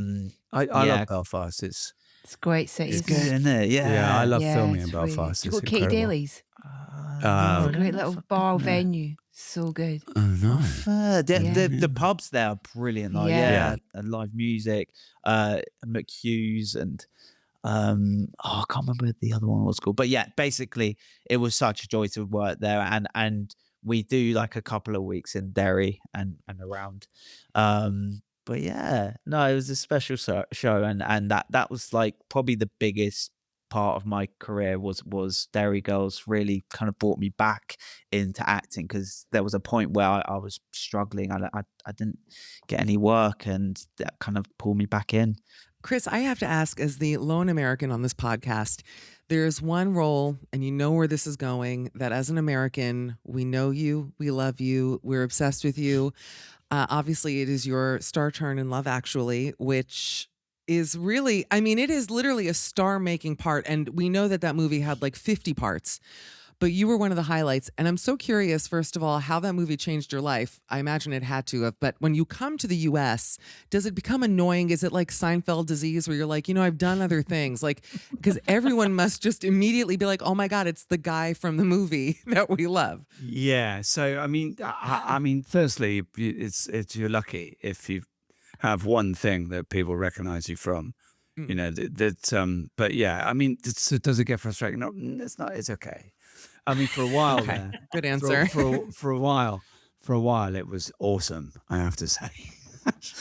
yeah. love Belfast. It's It's a great city. It's isn't good, it? isn't it? Yeah. yeah, I love Yeah, filming in it's really- Belfast. Do you It's go Katie incredible. Daly's? Uh, It's a great little bar venue. So good. Oh no. The pubs there are brilliant. Like, Yeah. yeah, and live music, McHugh's, and I can't remember what the other one was called. But yeah, basically, it was such a joy to work there, and we do like a couple of weeks in Derry and around. But yeah, no, it was a special show, and that was like probably the biggest part of my career was Derry Girls. Really kind of brought me back into acting because there was a point where I was struggling. I didn't get any work, and that kind of pulled me back in. Kris, I have to ask, as the lone American on this podcast, there's one role, and you know where this is going, that as an American, we know you, we love you, we're obsessed with you. Obviously, it is your star turn in Love Actually, which is really, I mean, it is literally a star-making part. And we know that that movie had like 50 parts, but you were one of the highlights. And I'm so curious, first of all, how that movie changed your life. I imagine it had to have. But when you come to the US, does it become annoying? Is it like Seinfeld disease where you're like, you know, I've done other things? Like, because everyone must just immediately be like, oh my God, it's the guy from the movie that we love. Yeah. So I mean, firstly, it's you're lucky if you have one thing that people recognize you from. You know that. But yeah, I mean, does it get frustrating? No, it's not. It's okay. I mean, for a while there. Good answer. For a while, it was awesome. I have to say.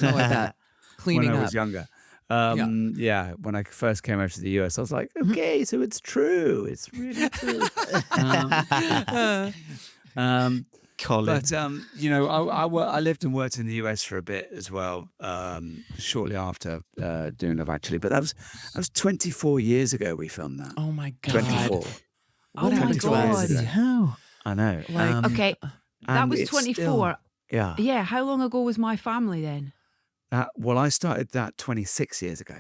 Oh, I bet. Cleaning when I up. was younger. Yeah, when I first came over to the US, I was like, okay, so it's true. It's really true. Colin. But you know, I lived and worked in the US for a bit as well. Shortly after doing Love Actually, but that was 24 years ago. We filmed that. Oh my God. 24. Oh my 24 years God. ago. How? I know. Like, Okay, that and was it's 24. still- yeah. Yeah, how long ago was My Family then? Well, I started that 26 years ago.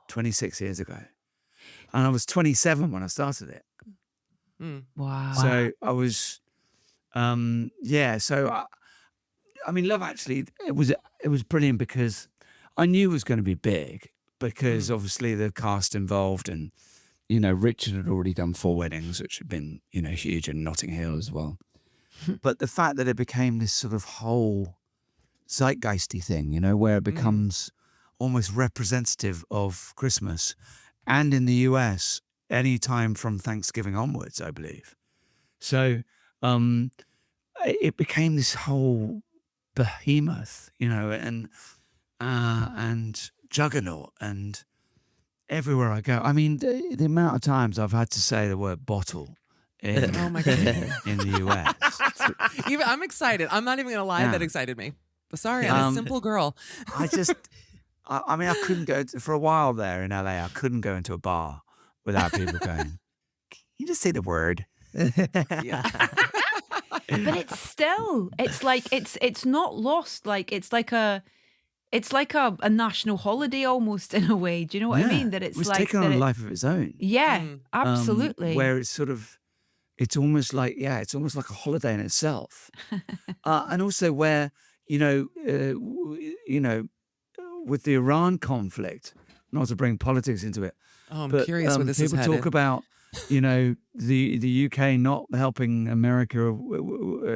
26 years ago, and I was 27 when I started it. Wow. So I was, yeah. So I mean, Love Actually, it was brilliant because I knew it was going to be big because obviously the cast involved and Richard had already done 4 weddings, which had been, huge in Notting Hill as well. But the fact that it became this sort of whole zeitgeisty thing, where it becomes almost representative of Christmas, and in the US, any time from Thanksgiving onwards, I believe. So it became this whole behemoth, and juggernaut, and everywhere I go. I mean, the amount of times I've had to say the word bottle in, Oh my God. in the US. I'm excited. I'm not even gonna lie. Yeah. That excited me. But sorry, I'm a simple girl. I couldn't go for a while there in LA. I couldn't go into a bar without people going, "Can you just say the word?" Yeah. But it's like it's not lost. Like it's like a national holiday almost, in a way. Do you know what I mean? That it it's was like taking that on a it- life of its own. Yeah, absolutely. Where it's almost like a holiday in itself. And also where, with the Iran conflict, not to bring politics into it, Oh, I'm but curious where this is people headed. talk about, the UK not helping America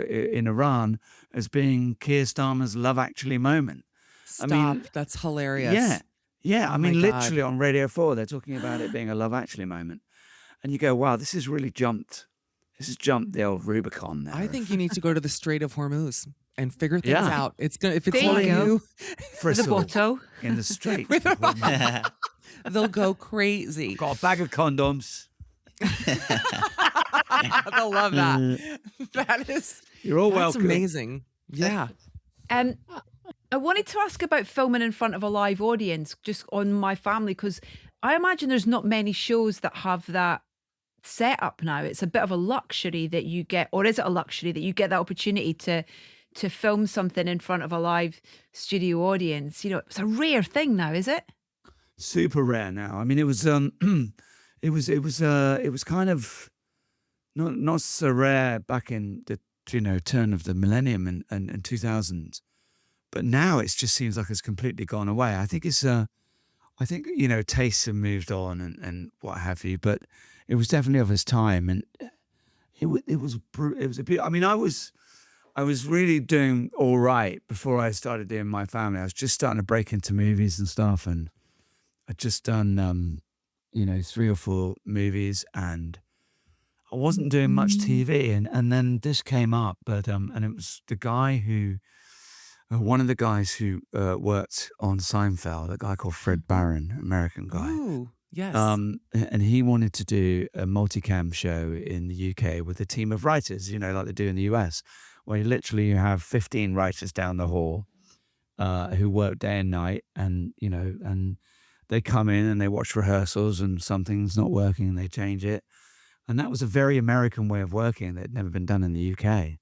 in Iran as being Keir Starmer's Love Actually moment. Stop. I mean, That's hilarious. Yeah. I Oh mean, my God. literally on Radio 4, they're talking about it being a Love Actually moment. And you go, wow, this has really jumped. This has jumped the old Rubicon there. I think you need to go to the Strait of Hormuz and figure things Yeah. out. It's gonna if it's There you like go. you, The Fristle bottle. in the street. they'll go crazy. Got a bag of condoms. They'll love that. That is You're all that's welcome. amazing. Yeah. I wanted to ask about filming in front of a live audience, just on My Family, because I imagine there's not many shows that have that set up now. It's a bit of a luxury that you get, or is it a luxury that you get that opportunity to film something in front of a live studio audience? It's a rare thing now, is it? Super rare now. I mean, it was it was kind of not so rare back in the turn of the millennium and 2000s, but now it just seems like it's completely gone away. I think tastes have moved on and what have you, but it was definitely of its time, and it was a bit. I mean, I was really doing all right before I started doing My Family. I was just starting to break into movies and stuff, and I'd just done 3 or 4 movies, and I wasn't doing much TV, and then this came up, but and it was the guy who one of the guys who worked on Seinfeld, a guy called Fred Barron, American guy. Ooh, yes. And he wanted to do a multicam show in the UK with a team of writers, like they do in the US, where you have 15 writers down the hall who work day and night, and they come in and they watch rehearsals, and something's not working and they change it. And that was a very American way of working that had never been done in the UK.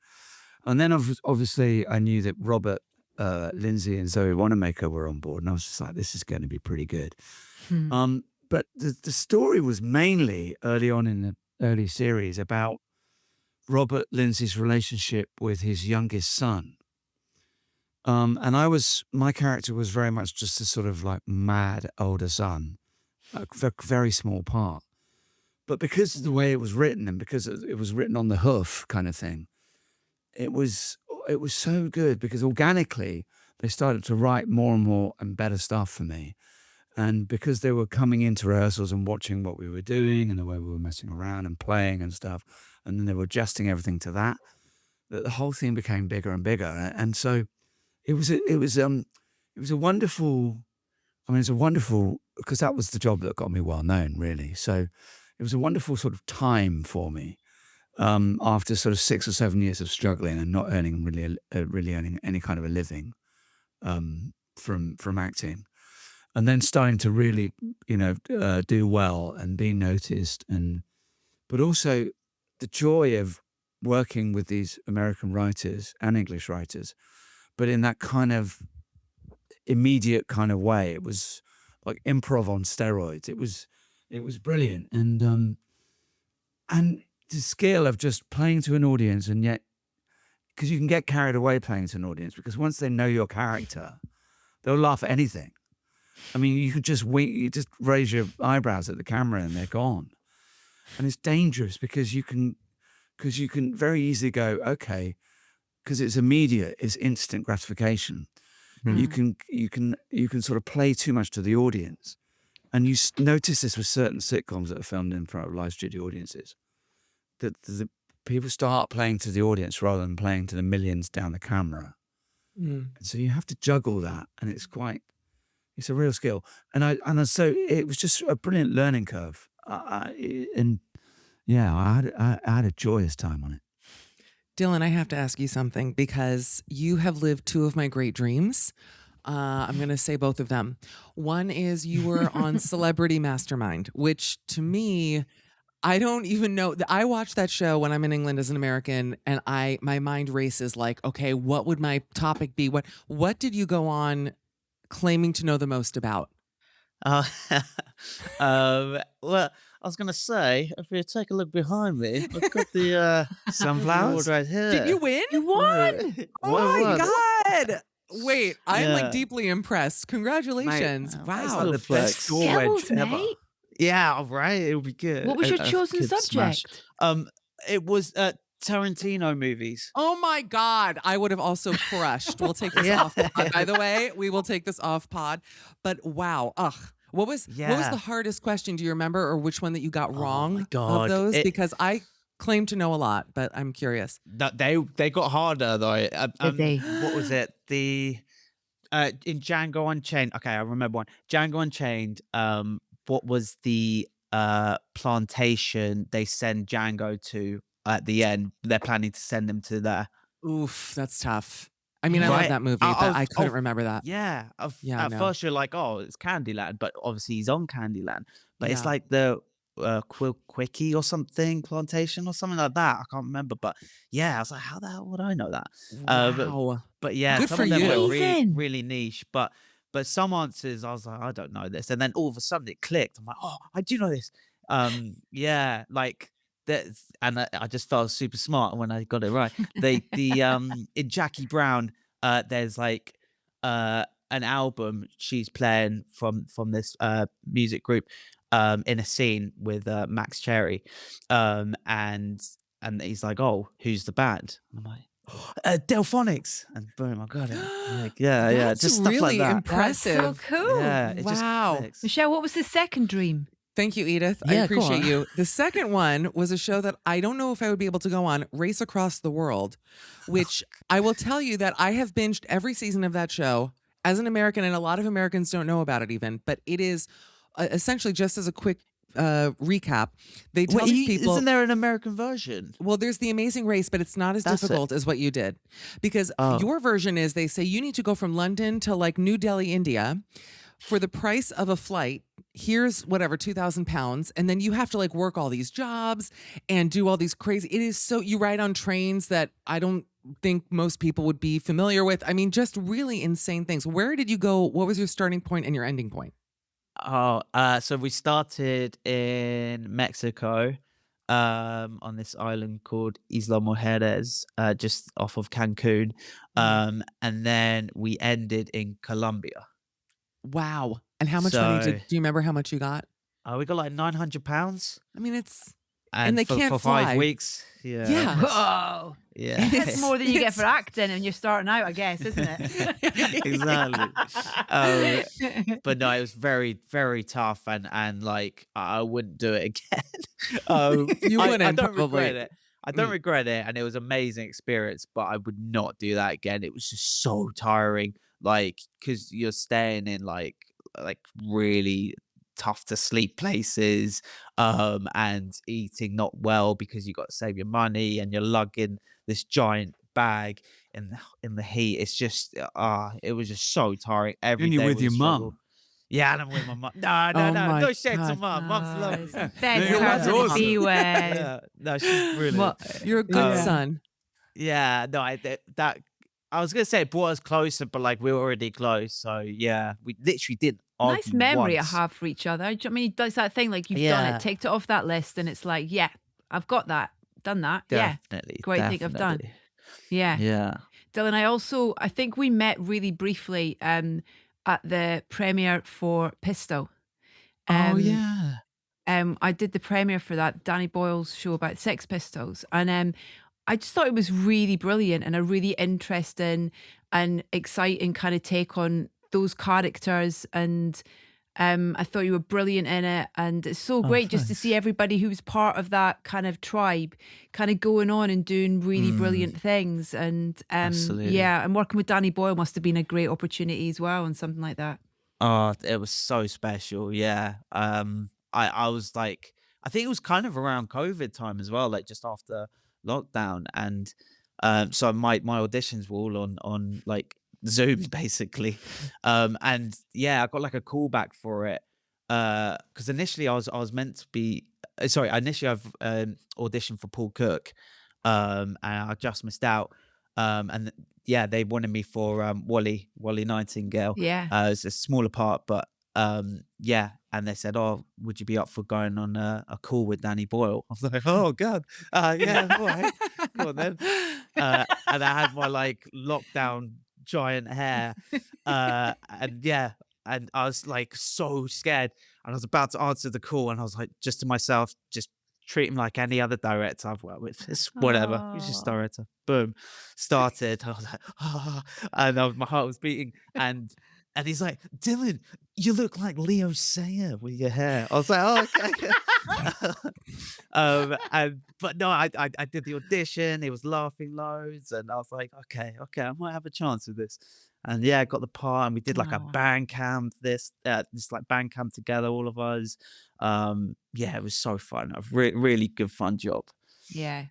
And then obviously I knew that Robert Lindsay and Zoe Wanamaker were on board, and I was just like, this is going to be pretty good. But the story was mainly early on in the early series about Robert Lindsay's relationship with his youngest son. And my character was very much just a sort of like mad older son, a very small part. But because of the way it was written, and because it was written on the hoof kind of thing, it was so good, because organically they started to write more and more and better stuff for me. And because they were coming into rehearsals and watching what we were doing and the way we were messing around and playing and stuff, and then they were adjusting everything to that the whole thing became bigger and bigger. And so it was a wonderful, because that was the job that got me well known, really. So it was a wonderful sort of time for me. After sort of 6 or 7 years of struggling and not earning really earning any kind of a living from acting, and then starting to really do well and be noticed, but also the joy of working with these American writers and English writers, but in that kind of immediate kind of way. It was like improv on steroids. It was brilliant, and the skill of just playing to an audience, and yet, because you can get carried away playing to an audience, because once they know your character, they'll laugh at anything. I mean, you could just wink, you just raise your eyebrows at the camera and they're gone. and it's dangerous because you can very easily go, okay, because it's immediate, it's instant gratification. You can sort of play too much to the audience, and you notice this with certain sitcoms that are filmed in front of live studio audiences, that the people start playing to the audience rather than playing to the millions down the camera. And so you have to juggle that, and it's a real skill. And so it was just a brilliant learning curve. I had a joyous time on it. Dylan, I have to ask you something because you have lived two of my great dreams. I'm going to say both of them. One is you were on Celebrity Mastermind, which to me, I don't even know. I watch that show when I'm in England as an American, and my mind races like, okay, what would my topic be? What did you go on claiming to know the most about? Well, I was gonna say, if you take a look behind me, I've got the Sunflowers award right here. Did you win? You won. Oh my God. Wait, I'm like Yeah. deeply impressed. Congratulations. Mate, wow. that's the Little best flex. door wedge Skills, ever. mate. Yeah, all right, it'll be good. What was your I chosen could smash. subject? It was Tarantino movies. Oh my God. I would have also crushed. We'll take this Yeah. off pod. By the way, we will take this off pod. But wow. Ugh. What was Yeah. the hardest question? Do you remember, or which one that you got wrong my of God. those? Because I claim to know a lot, but I'm curious. No, they got harder though. Did they? What was it? The in Django Unchained. Okay, I remember one. Django Unchained. What was the plantation they send Django to at the end? They're planning to send him to there. Oof, that's tough. I mean, I love Right. that movie, but I couldn't remember that. Yeah. Yeah, At no. first you're like, oh, it's Candyland, but obviously he's on Candyland. But it's Yeah. like the Quickie or something, plantation or something like that. I can't remember, but yeah, I was like, how the hell would I know that? Wow. But yeah, Good some for of them you. were really, Amazing. really niche. But some answers, I was like, I don't know this. And then all of a sudden it clicked. I'm like, oh, I do know this. Yeah, like that. And I just felt super smart when I got it right. In Jackie Brown, there's like an album she's playing from this music group in a scene with Max Cherry, and he's like, oh, who's the band? And I'm like, Delphonics, and boom, I got it. Like, yeah, That's just stuff really like that. impressive. That's so cool. Yeah, it just Wow. clicks. Michelle, what was the second dream? Thank you, Edith. I Yeah, go appreciate on. you. The second one was a show that I don't know if I would be able to go on, Race Across the World, which I will tell you that I have binged every season of that show as an American, and a lot of Americans don't know about it even, but it is essentially, just as a quick recap, they tell these people... Isn't there an American version? Well, there's The Amazing Race, but it's not as That's it. difficult as what you did. Because your version is, they say you need to go from London to like New Delhi, India, for the price of a flight. Here's whatever, 2,000 pounds. And then you have to like work all these jobs and do all these crazy... It is so... You ride on trains that I don't think most people would be familiar with. I mean, just really insane things. Where did you go? What was your starting point and your ending point? Oh, so we started in Mexico, on this island called Isla Mujeres, just off of Cancun, and then we ended in Colombia. Wow. And how much money So- do you remember how much you got? We got like £900, I mean, it's... and they for, can't for 5 fly. weeks. Yeah, Yeah. Whoa. yeah, That's more than you get for acting when you're starting out, I guess, isn't it? exactly. But no, it was very, very tough, and like I wouldn't do it again. You I wouldn't, don't probably. regret it. I don't Mm. regret it, and it was an amazing experience. But I would not do that again. It was just so tiring, like because you're staying in like really tough to sleep places, and eating not well because you got to save your money, and you're lugging this giant bag in the heat. It's just it was just so tiring. Every And you're day with was your a struggle. mum. Yeah, and I'm with my mum. No, Oh my no shade to God. mum. Mum's Oh, lovely. it's the best your mum's person to awesome. be with. Yeah, no, she's brilliant. What? You're a good Yeah. son. Yeah, no, that I was gonna say it brought us closer, but like we were already close. So yeah, we literally didn't argue Nice memory once. I have for each other. Do you know what I mean? It's that thing like you've done Yeah. it, ticked it off that list, and it's like, yeah, I've got that, done that. Yeah, Definitely. great thing I've done. definitely. yeah. Yeah. Dylan, I think we met really briefly at the premiere for Pistol. Oh Um, yeah. I did the premiere for that Danny Boyle's show about Sex Pistols, and I just thought it was really brilliant and a really interesting and exciting kind of take on those characters. And I thought you were brilliant in it, and it's so Oh, great just to see thanks. everybody who was part of that kind of tribe kind of going on and doing really brilliant things. And Absolutely. yeah, and working with Danny Boyle must have been a great opportunity as well, and something like that. Oh, it was so special. Yeah. I was like, I think it was kind of around COVID time as well, like just after lockdown. And so my auditions were all on like Zoom basically. And yeah, I got like a callback for it. Because initially I was meant to be sorry, initially I've auditioned for Paul Cook. And I just missed out. And yeah, they wanted me for Wally Nightingale. Yeah. It's a smaller part, but yeah. And they said, "Oh, would you be up for going on a call with Danny Boyle?" I was like, "Oh God, yeah, all right, go on then." And I had my like lockdown giant hair, and yeah, and I was like so scared, and I was about to answer the call, and I was like, just to myself, just treat him like any other director I've worked with. It's whatever. He's just Aw. director. Boom, started. I was like, ah, and my heart was beating, and he's like, "Dylan, you look like Leo Sayer with your hair." I was like, "Oh, okay." And but no, I did the audition. He was laughing loads, and I was like, "Okay, I might have a chance with this." And yeah, I got the part, and we did like a Aw. band camp. This like band camp together, all of us. Yeah, it was so fun. A really good fun job. Yeah.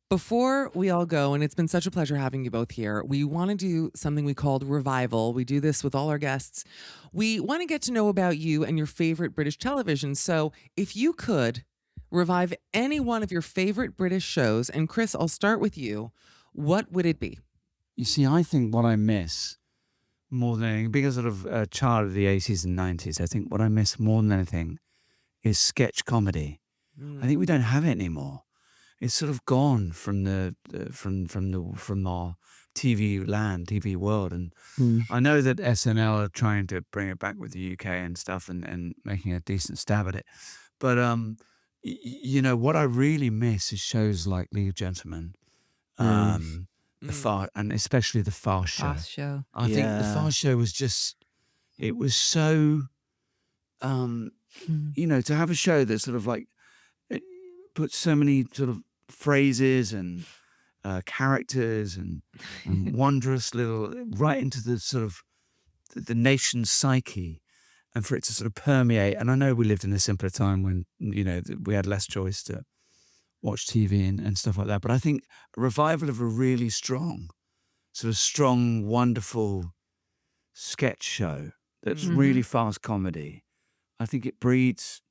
Before we all go, and it's been such a pleasure having you both here, we want to do something we called Revival. We do this with all our guests. We want to get to know about you and your favorite British television. So if you could revive any one of your favorite British shows, and Kris, I'll start with you, what would it be? You see, I think what I miss more than anything, being a sort of a child of the 80s and 90s, I think what I miss more than anything is sketch comedy. I think we don't have it anymore. It's sort of gone from from our TV land, TV world, and I know that SNL are trying to bring it back with the UK and stuff, and making a decent stab at it. But you know what I really miss is shows like League of Gentlemen, the Far, and especially the Fast Show. Fast show. I think the Yeah. Fast Show was just, it was so, you know, to have a show that sort of like puts so many sort of phrases and characters and wondrous little right into the sort of the nation's psyche, and for it to sort of permeate. And I know we lived in a simpler time when, you know, we had less choice to watch TV and stuff like that. But I think a revival of a really strong, sort of strong, wonderful sketch show that's really fast comedy, I think it breeds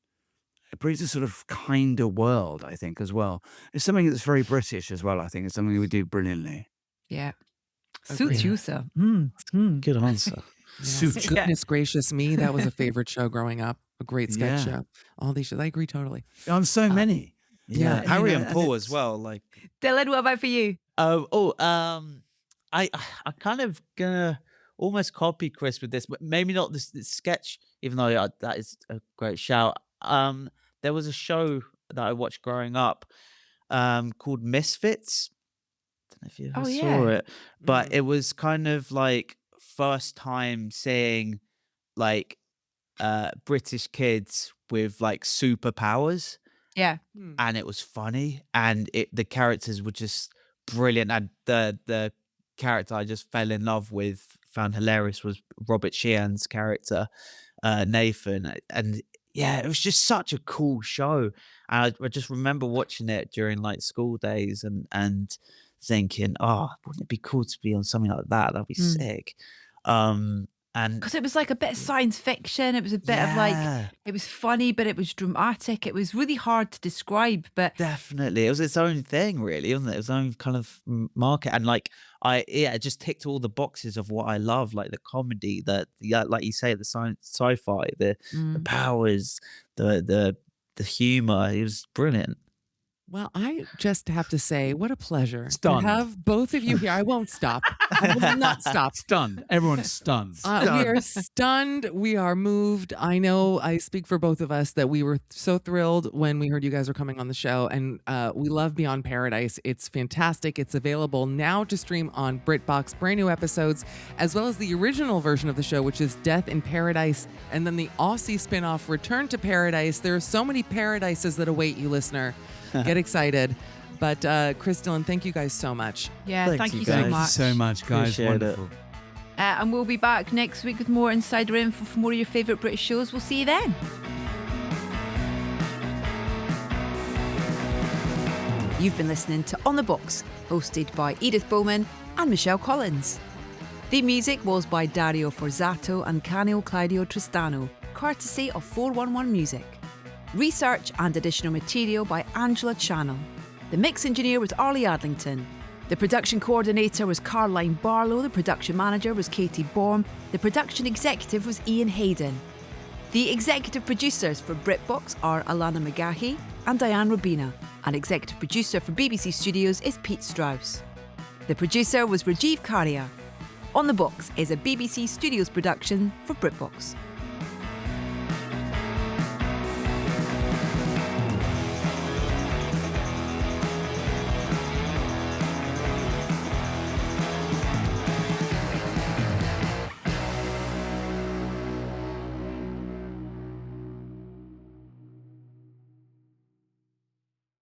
a sort of kinder world, I think, as well. It's something that's very British as well, I think. It's something we do brilliantly. Yeah. Agreed. Suits you, sir. Good answer. Suits you. Goodness gracious me, that was a favorite show growing up. A great sketch Yeah. show. All these shows, I agree totally. On so many. Yeah, you Harry know, and and Paul as it's- well. Like, Dylan, what about for you? I kind of gonna almost copy Kris with this, but maybe not this sketch, even though that is a great shout. There was a show that I watched growing up, called Misfits. Don't know if you ever Oh, saw yeah. it, but it was kind of like first time seeing like British kids with like superpowers, Yeah. and it was funny, and the characters were just brilliant, and the character I just fell in love with, found hilarious, was Robert Sheehan's character, Nathan, and yeah, it was just such a cool show. And I just remember watching it during like school days, and thinking, oh, wouldn't it be cool to be on something like that? That'd be sick. And Because it was like a bit of science fiction. It was a bit of like, yeah, it was funny, but it was dramatic. It was really hard to describe, but definitely, it was its own thing, really, wasn't it? Its own kind of market, and like it just ticked all the boxes of what I love, like the comedy, like you say, the science, sci-fi, the powers, the humor. It was brilliant. Well, I just have to say, what a pleasure Stunned. to have both of you here. I won't stop. I will not stop. Stunned. Everyone's stunned. We are stunned. We are moved. I know I speak for both of us that we were so thrilled when we heard you guys were coming on the show. And we love Beyond Paradise. It's fantastic. It's available now to stream on BritBox, brand new episodes, as well as the original version of the show, which is Death in Paradise. And then the Aussie spinoff, Return to Paradise. There are so many paradises that await you, listener. Get excited. But Kris, Dylan, thank you guys so much. Yeah, Thank thank you you guys. so Thank you much. so much, guys. Appreciate it. Wonderful. And we'll be back next week with more insider info for more of your favourite British shows. We'll see you then. You've been listening to On the Box, hosted by Edith Bowman and Michelle Collins. The music was by Dario Forzato and Canio Claudio Tristano, courtesy of 411 Music. Research and additional material by Angela Channel. The mix engineer was Arlie Adlington. The production coordinator was Caroline Barlow. The production manager was Katie Baum. The production executive was Ian Hayden. The executive producers for BritBox are Alana McGahey and Diane Robina. And executive producer for BBC Studios is Pete Strauss. The producer was Rajiv Karia. On the Box is a BBC Studios production for BritBox.